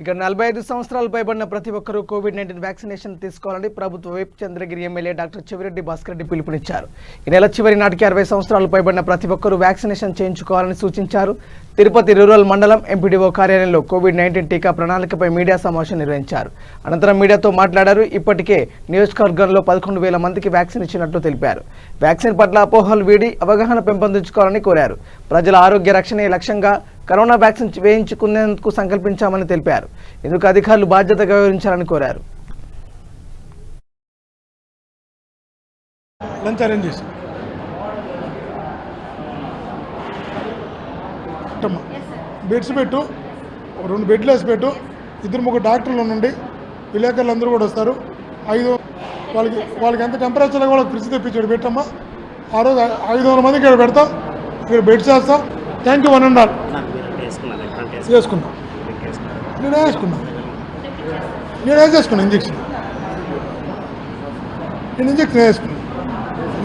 ఇక 45 సంవత్సరాలు పైబడిన ప్రతి ఒక్కరూ కోవిడ్-19 వ్యాక్సినేషన్ తీసుకోవాలని ప్రభుత్వ whip Chandragiri MLA doctor Chevireddy Bhaskar Reddy పిలుపునిచ్చారు. ఈ నెల చివరి నాటికి 60 సంవత్సరాలు పైబడిన ప్రతి ఒక్కరూ వ్యాక్సినేషన్ చేయించుకోవాలని సూచించారు. తిరుపతి రూరల్ మండలం ఎంపీడీఓ కార్యాలయంలో కోవిడ్-19 టీకా ప్రణాళికపై మీడియా సమావేశం నిర్వహించారు. అనంతరం మీడియాతో మాట్లాడారు. ఇప్పటికే నియోజకవర్గంలో 11,000 మందికి వ్యాక్సిన్ ఇచ్చినట్లు తెలిపారు. వ్యాక్సిన్ పట్ల అపోహలు వీడి అవగాహన పెంపొందించుకోవాలని కోరారు. ప్రజల ఆరోగ్య రక్షణే లక్ష్యంగా కరోనా వ్యాక్సిన్ వేయించుకునేందుకు సంకల్పించామని తెలిపారు. ఇందుకు అధికారులు బాధ్యతగా వ్యవహరించాలని కోరారు. లంచ్ అరేంజ్ చేసి బెడ్స్ పెట్టు, 2 బెడ్లు వేసి పెట్టు, 2-3 డాక్టర్లు ఉండండి, విలేకరులు అందరూ కూడా వస్తారు. 5 వాళ్ళకి ఎంత టెంపరేచర్లో కూడా ఫ్రిడ్జ్ తెప్పించాడు పెట్టమ్మా. ఆ రోజు 500 మందికి ఇక్కడ పెడతాం, ఇక్కడ బెడ్స్ వేస్తాం. Thank you. 1 ఉండాలి వేసుకున్నా, నేను వేసుకున్నా ఇంజక్షన్, నేను ఇంజక్షన్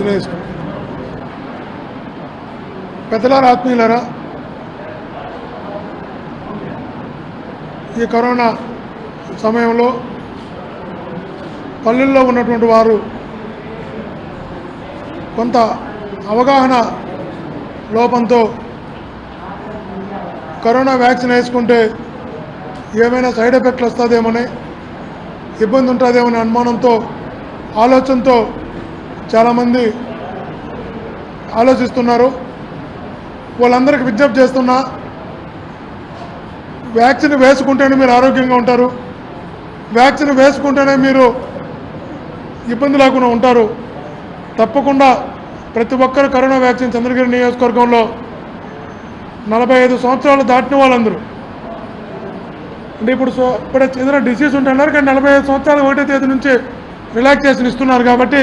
వేసుకున్నా. పెద్దలారా, ఆత్మీయులారా, ఈ కరోనా సమయంలో పల్లెల్లో ఉన్నటువంటి వారు కొంత అవగాహన లోపంతో కరోనా వ్యాక్సిన్ వేసుకుంటే ఏమైనా సైడ్ ఎఫెక్ట్లు వస్తుందేమని, ఇబ్బంది ఉంటుందేమని అనుమానంతో, ఆలోచనతో చాలామంది ఆలోచిస్తున్నారు. వాళ్ళందరికీ విజ్ఞప్తి చేస్తున్నా, వ్యాక్సిన్ వేసుకుంటేనే మీరు ఆరోగ్యంగా ఉంటారు, వ్యాక్సిన్ వేసుకుంటేనే మీరు ఇబ్బంది లేకుండా ఉంటారు. తప్పకుండా ప్రతి ఒక్కరు కరోనా వ్యాక్సిన్ చంద్రగిరి నియోజకవర్గంలో 45 సంవత్సరాలు దాటిన వాళ్ళందరూ అంటే ఇప్పుడు ఏదైనా డిసీజ్ ఉంటున్నారు, కానీ 45 సంవత్సరాలు 1వ తేదీ నుంచి రిలాక్సేషన్ ఇస్తున్నారు. కాబట్టి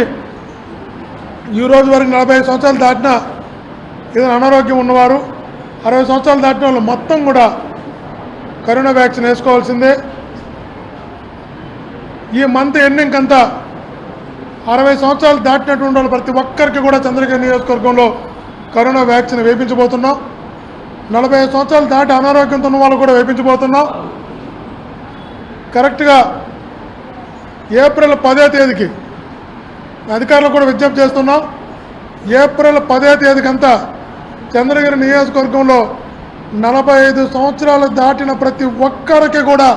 ఈరోజు వరకు 45 సంవత్సరాలు దాటిన ఏదైనా అనారోగ్యం ఉన్నవారు, 60 సంవత్సరాలు దాటిన వాళ్ళు మొత్తం కూడా కరోనా వ్యాక్సిన్ వేసుకోవాల్సిందే. ఈ మంత్ ఎండింగ్ అంతా 60 సంవత్సరాలు దాటినటువంటి వాళ్ళు ప్రతి ఒక్కరికి కూడా చంద్రగిరి నియోజకవర్గంలో కరోనా వ్యాక్సిన్ వేయించబోతున్నాం. 45 సంవత్సరాలు దాటి అనారోగ్యంతో ఉన్న వాళ్ళు కూడా వేయించబోతున్నాం. కరెక్ట్గా ఏప్రిల్ 10వ తేదీకి అధికారులు కూడా విజ్ఞప్తి చేస్తున్నాం. ఏప్రిల్ 10వ తేదీకంతా చంద్రగిరి నియోజకవర్గంలో 45 సంవత్సరాలు దాటిన ప్రతి ఒక్కరికి కూడా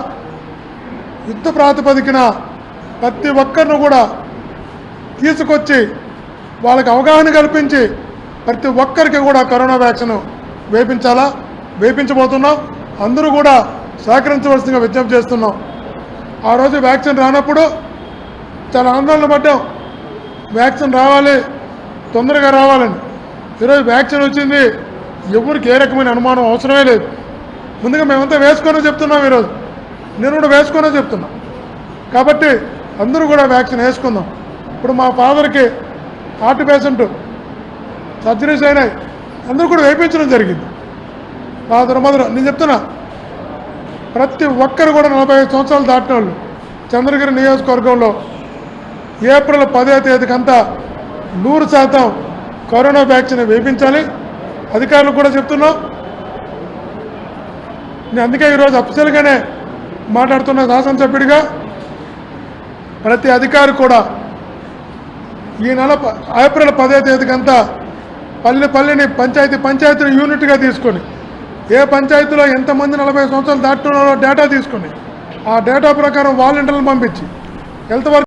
యుద్ధ ప్రాతిపదికన ప్రతి ఒక్కరిని కూడా తీసుకొచ్చి వాళ్ళకి అవగాహన కల్పించి ప్రతి ఒక్కరికి కూడా కరోనా వ్యాక్సిన్ వేయించబోతున్నాం. అందరూ కూడా సహకరించవలసిందిగా విజ్ఞప్తి చేస్తున్నాం. ఆ రోజు వ్యాక్సిన్ రానప్పుడు చాలా ఆందోళన పడ్డాం, వ్యాక్సిన్ రావాలి, తొందరగా రావాలని. ఈరోజు వ్యాక్సిన్ వచ్చింది, ఎవరికి ఏ రకమైన అనుమానం అవసరమే లేదు. ముందుగా మేమంతా వేసుకొనే చెప్తున్నాం, ఈరోజు నేను కూడా వేసుకొనే చెప్తున్నా. కాబట్టి అందరూ కూడా వ్యాక్సిన్ వేసుకుందాం. ఇప్పుడు మా ఫాదర్కి హార్ట్ పేషెంట్ సర్జరీస్ అయినాయి, అందరూ కూడా వేయించడం జరిగింది. ఫాదర్ మదర్ నేను చెప్తున్నా, ప్రతి ఒక్కరు కూడా 45 సంవత్సరాలు దాటిన వాళ్ళు చంద్రగిరి నియోజకవర్గంలో ఏప్రిల్ 10వ తేదీకంతా 100% కరోనా వ్యాక్సిన్ వేయించాలి. అధికారులకు కూడా చెప్తున్నాం. నేను అందుకే ఈరోజు అఫీషియల్గానే మాట్లాడుతున్న శాసనసభ్యుడిగా ప్రతి అధికారి కూడా ఈ నెల ఏప్రిల్ 10వ తేదీకంతా పల్లెని పంచాయతీని యూనిట్గా తీసుకొని ఏ పంచాయతీలో ఎంతమంది 40 సంవత్సరాలు దాటుతున్నారో డేటా తీసుకొని ఆ డేటా ప్రకారం వాలంటీర్లను పంపించి హెల్త్ వర్క్